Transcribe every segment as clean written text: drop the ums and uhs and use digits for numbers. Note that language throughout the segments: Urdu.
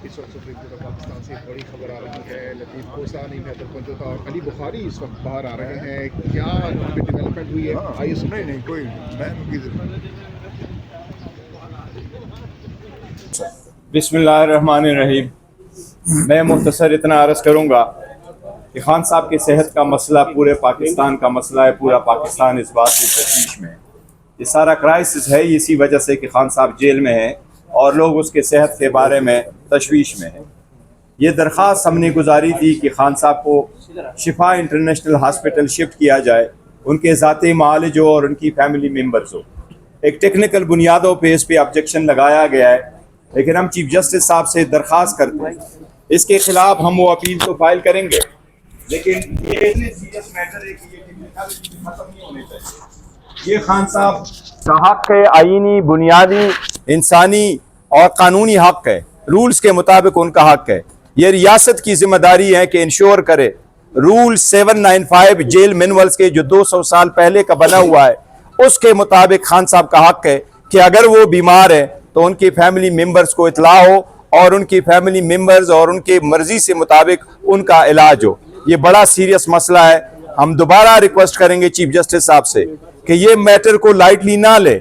اس وقت سپریم کورٹ آف پاکستان سے ایک بڑی خبر آ رہی ہے. لطیف کوسانی میدر پنجوتا اور علی بخاری اس وقت باہر آ رہے ہیں. کیا ڈیولپمنٹ ہوئی ہے؟ آئیے سنیں. نہیں کوئی بسم اللہ الرحمن الرحیم. میں مختصر اتنا عرض کروں گا کہ خان صاحب کی صحت کا مسئلہ پورے پاکستان کا مسئلہ ہے. پورا پاکستان اس بات کی تشویش میں ہے. یہ سارا کرائسس ہے اسی وجہ سے کہ خان صاحب جیل میں ہیں اور لوگ اس کے صحت کے بارے میں تشویش میں ہیں. یہ درخواست ہم نے گزاری تھی کہ خان صاحب کو شفا انٹرنیشنل ہاسپٹل شفٹ کیا جائے. ان کے ذاتی معالج ہو اور ان کی فیملی ممبرز ہو. ایک ٹیکنیکل بنیادوں پہ اس پہ آبجیکشن لگایا گیا ہے، لیکن ہم چیف جسٹس صاحب سے درخواست کرتے ہیں اس کے خلاف ہم وہ اپیل تو فائل کریں گے، لیکن یہ اتنے سیریس میٹر ہے کہ یہ ٹیکنیکل ختم نہیں ہونے چاہیے. یہ خان صاحب کا حق ہے، آئینی بنیادی انسانی اور قانونی حق ہے. رولز کے مطابق ان کا حق ہے. یہ ریاست کی ذمہ داری ہے کہ انشور کرے رول 795 جیل مینولز کے جو 200 سال پہلے کا بنا ہوا ہے اس کے مطابق خان صاحب کا حق ہے کہ اگر وہ بیمار ہے تو ان کی فیملی ممبرز کو اطلاع ہو اور ان کی فیملی ممبرز اور ان کے مرضی سے مطابق ان کا علاج ہو. یہ بڑا سیریس مسئلہ ہے. ہم دوبارہ ریکویسٹ کریں گے چیف جسٹس صاحب سے کہ یہ میٹر کو لائٹلی نہ لے.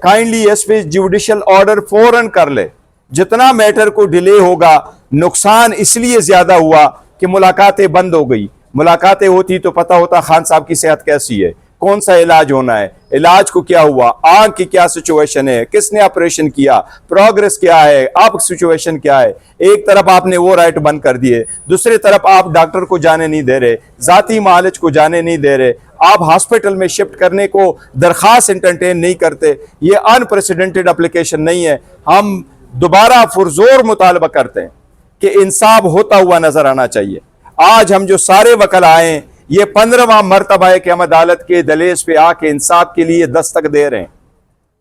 کائنڈلی اس پہ جوڈیشل آرڈر فوراً کر لے. جتنا میٹر کو ڈیلے ہوگا نقصان اس لیے زیادہ ہوا کہ ملاقاتیں بند ہو گئی. ملاقاتیں ہوتی تو پتہ ہوتا خان صاحب کی صحت کیسی ہے، کون سا علاج ہونا ہے، علاج کو کیا ہوا، آنکھ کی کیا سچویشن ہے، کس نے آپریشن کیا، پروگریس کیا ہے، آپ سچویشن کیا ہے. ایک طرف آپ نے وہ رائٹ بند کر دیے، دوسری طرف آپ ڈاکٹر کو جانے نہیں دے رہے، ذاتی معالج کو جانے نہیں دے رہے، آپ ہاسپٹل میں شفٹ کرنے کو درخواست انٹرٹین نہیں کرتے. یہ انپریسیڈنٹڈ اپلیکیشن نہیں ہے. ہم دوبارہ پرزور مطالبہ کرتے ہیں کہ انصاف ہوتا ہوا نظر آنا چاہیے. آج ہم جو سارے وکلا آئے ہیں یہ 15واں مرتبہ ہے کہ ہم عدالت کے دہلیز پہ آ کے انصاف کے لیے دستک دے رہے ہیں.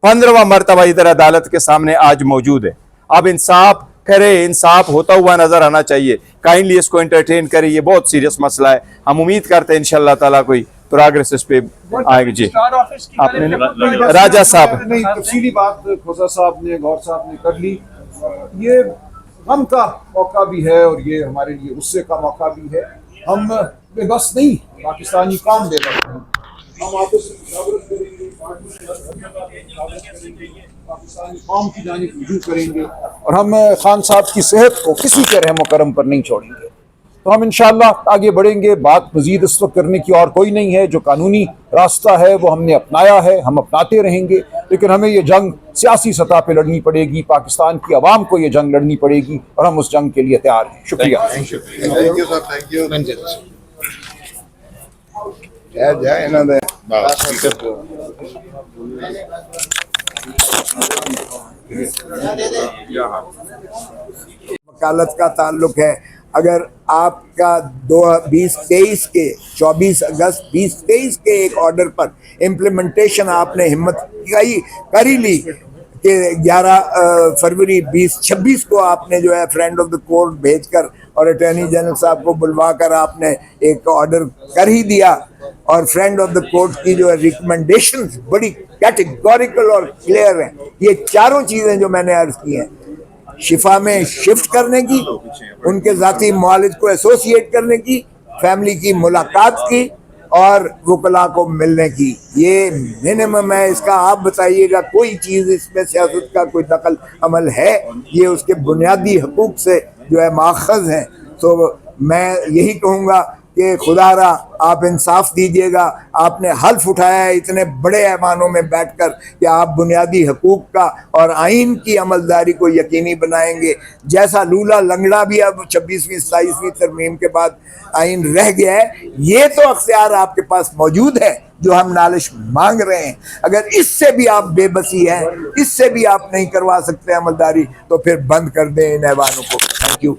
15واں مرتبہ ادھر عدالت کے سامنے آج موجود ہے. اب انصاف کرے، انصاف ہوتا ہوا نظر آنا چاہیے. کائنڈلی اس کو انٹرٹین کرے. یہ بہت سیریس مسئلہ ہے. ہم امید کرتے ہیں انشاءاللہ تعالیٰ کوئی پروگریس اس پہ آئے گی. جی آپ نے راجہ صاحب نہیں تفصیلی بات کھوسا صاحب نے، غور صاحب نے کر لی. یہ غم کا موقع بھی ہے اور یہ ہمارے لیے غصے کا موقع بھی ہے. ہم بے بس نہیں، پاکستانی قوم بے بس نہیں. ہم آپس میں مشاورت کریں گے، پاکستانی قوم کی جانب رجوع کریں گے اور ہم خان صاحب کی صحت کو کسی کے رحم و کرم پر نہیں چھوڑیں گے. تو ہم انشاءاللہ آگے بڑھیں گے. بات مزید اس وقت کرنے کی اور کوئی نہیں ہے. جو قانونی راستہ ہے وہ ہم نے اپنایا ہے، ہم اپناتے رہیں گے. لیکن ہمیں یہ جنگ سیاسی سطح پہ لڑنی پڑے گی. پاکستان کی عوام کو یہ جنگ لڑنی پڑے گی اور ہم اس جنگ کے لیے تیار ہیں. شکریہ. وکالت کا تعلق ہے. اگر آپ کا 2023 کے 24 اگست 2023 کے ایک آرڈر پر امپلیمنٹیشن آپ نے ہمت کر ہی لی کہ 11 فروری 2026 کو آپ نے جو ہے فرینڈ آف دا کورٹ بھیج کر اور اٹارنی جنرل صاحب کو بلوا کر آپ نے ایک آرڈر کر ہی دیا، اور فرینڈ آف دا کورٹ کی جو ہے ریکمنڈیشن بڑی کیٹیگوریکل اور کلیئر ہیں. یہ چاروں چیزیں جو میں نے عرض کی ہیں، شفا میں شفٹ کرنے کی، ان کے ذاتی معالج کو ایسوسیٹ کرنے کی، فیملی کی ملاقات کی اور وکلا کو ملنے کی، یہ منیمم ہے. اس کا آپ بتائیے گا کوئی چیز اس میں سیاست کا کوئی دخل عمل ہے؟ یہ اس کے بنیادی حقوق سے جو ہے ماخذ ہیں. تو میں یہی کہوں گا کہ خدا را آپ انصاف دیجئے گا. آپ نے حلف اٹھایا ہے اتنے بڑے ایوانوں میں بیٹھ کر کہ آپ بنیادی حقوق کا اور آئین کی عملداری کو یقینی بنائیں گے. جیسا لولا لنگڑا بھی اب 26ویں 27ویں ترمیم کے بعد آئین رہ گیا ہے، یہ تو اختیار آپ کے پاس موجود ہے جو ہم نالش مانگ رہے ہیں. اگر اس سے بھی آپ بے بسی ہیں، اس سے بھی آپ نہیں کروا سکتے عملداری، تو پھر بند کر دیں ان ایوانوں کو. Thank you.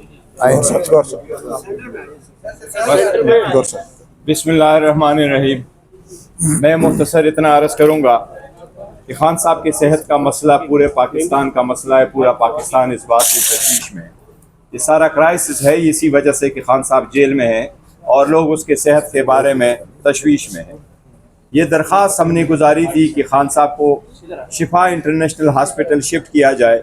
بسم اللہ الرحمن الرحیم. میں مختصر اتنا عرض کروں گا کہ خان صاحب کی صحت کا مسئلہ پورے پاکستان کا مسئلہ ہے. پورا پاکستان اس بات کی تشویش میں ہے. یہ سارا کرائسس ہے اسی وجہ سے کہ خان صاحب جیل میں ہیں اور لوگ اس کے صحت کے بارے میں تشویش میں ہیں. یہ درخواست ہم نے گزاری تھی کہ خان صاحب کو شفا انٹرنیشنل ہاسپٹل شفٹ کیا جائے.